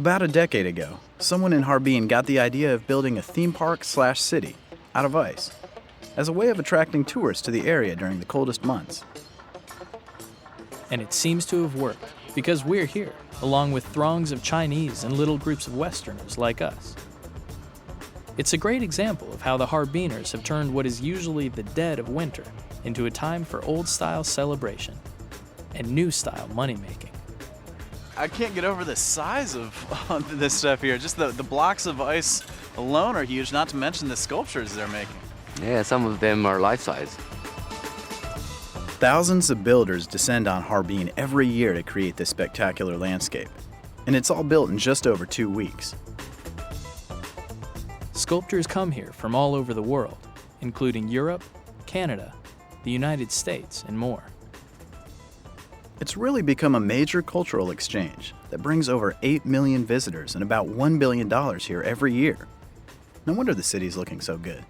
About a decade ago, someone in Harbin got the idea of building a theme park/city out of ice as a way of attracting tourists to the area during the coldest months. And it seems to have worked, because we're here, along with throngs of Chinese and little groups of Westerners like us. It's a great example of how the Harbiners have turned what is usually the dead of winter into a time for old-style celebration and new-style money-making. I can't get over the size of this stuff here. Just the blocks of ice alone are huge, not to mention the sculptures they're making. Yeah, some of them are life-size. Thousands of builders descend on Harbin every year to create this spectacular landscape, and it's all built in just over 2 weeks. Sculptors come here from all over the world, including Europe, Canada, the United States, and more. It's really become a major cultural exchange that brings over 8 million visitors and about $1 billion here every year. No wonder the city's looking so good.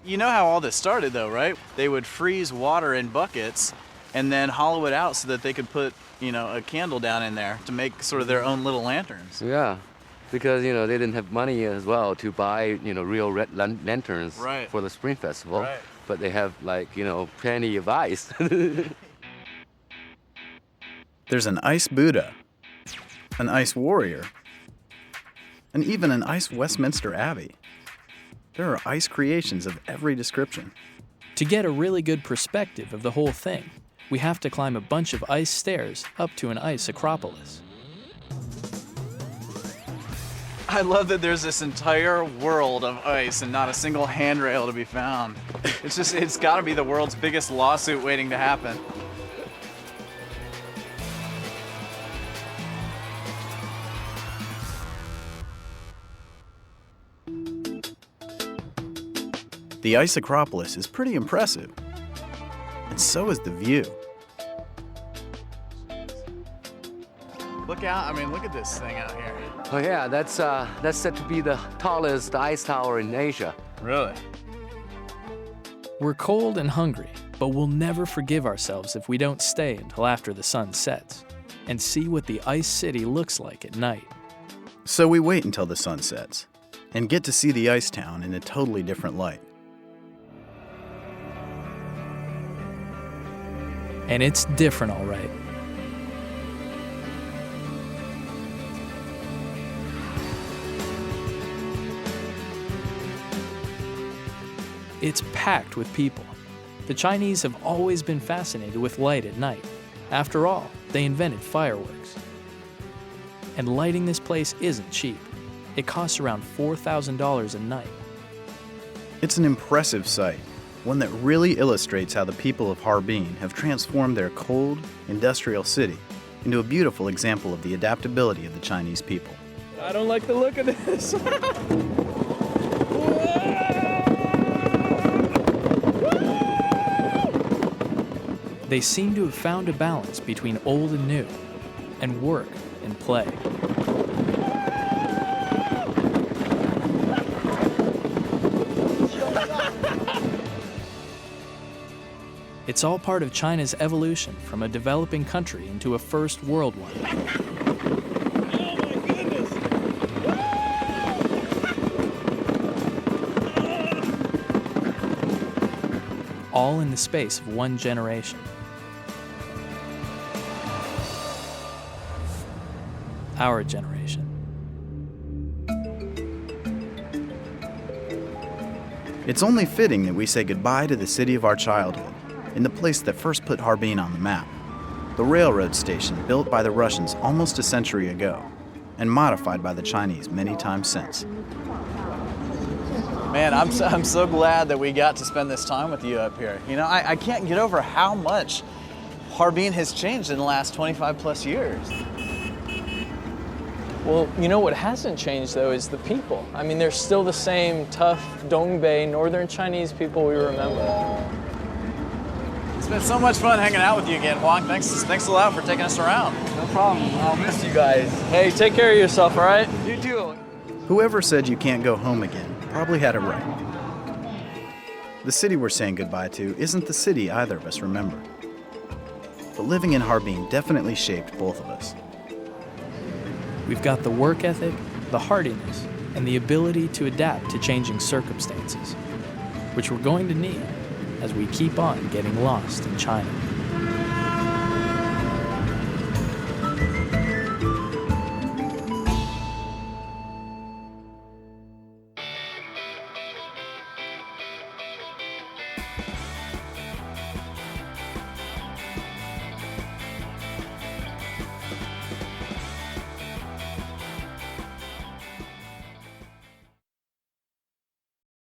You know how all this started though, right? They would freeze water in buckets and then hollow it out so that they could put, a candle down in there to make sort of their own little lanterns. Yeah, because, they didn't have money as well to buy, real red lanterns for the Spring Festival. Right. But they have, plenty of ice. There's an ice Buddha, an ice warrior, and even an ice Westminster Abbey. There are ice creations of every description. To get a really good perspective of the whole thing, we have to climb a bunch of ice stairs up to an ice acropolis. I love that there's this entire world of ice and not a single handrail to be found. It's gotta be the world's biggest lawsuit waiting to happen. The ice acropolis is pretty impressive, and so is the view. Look out, look at this thing out here. Oh yeah, that's said to be the tallest ice tower in Asia. Really? We're cold and hungry, but we'll never forgive ourselves if we don't stay until after the sun sets and see what the ice city looks like at night. So we wait until the sun sets and get to see the ice town in a totally different light. And it's different, all right. It's packed with people. The Chinese have always been fascinated with light at night. After all, they invented fireworks. And lighting this place isn't cheap. It costs around $4,000 a night. It's an impressive sight, one that really illustrates how the people of Harbin have transformed their cold, industrial city into a beautiful example of the adaptability of the Chinese people. I don't like the look of this. They seem to have found a balance between old and new, and work and play. It's all part of China's evolution from a developing country into a first world one. Oh my goodness! All in the space of one generation. Our generation. It's only fitting that we say goodbye to the city of our childhood, in the place that first put Harbin on the map, the railroad station built by the Russians almost a century ago and modified by the Chinese many times since. Man, I'm so glad that we got to spend this time with you up here. I can't get over how much Harbin has changed in the last 25 plus years. Well, what hasn't changed though is the people. They're still the same tough Dongbei northern Chinese people we remember. It's been so much fun hanging out with you again, Huang. Thanks a lot for taking us around. No problem. I'll miss you guys. Hey, take care of yourself, all right? You too. Whoever said you can't go home again probably had it right. The city we're saying goodbye to isn't the city either of us remember. But living in Harbin definitely shaped both of us. We've got the work ethic, the hardiness, and the ability to adapt to changing circumstances, which we're going to need as we keep on getting lost in China.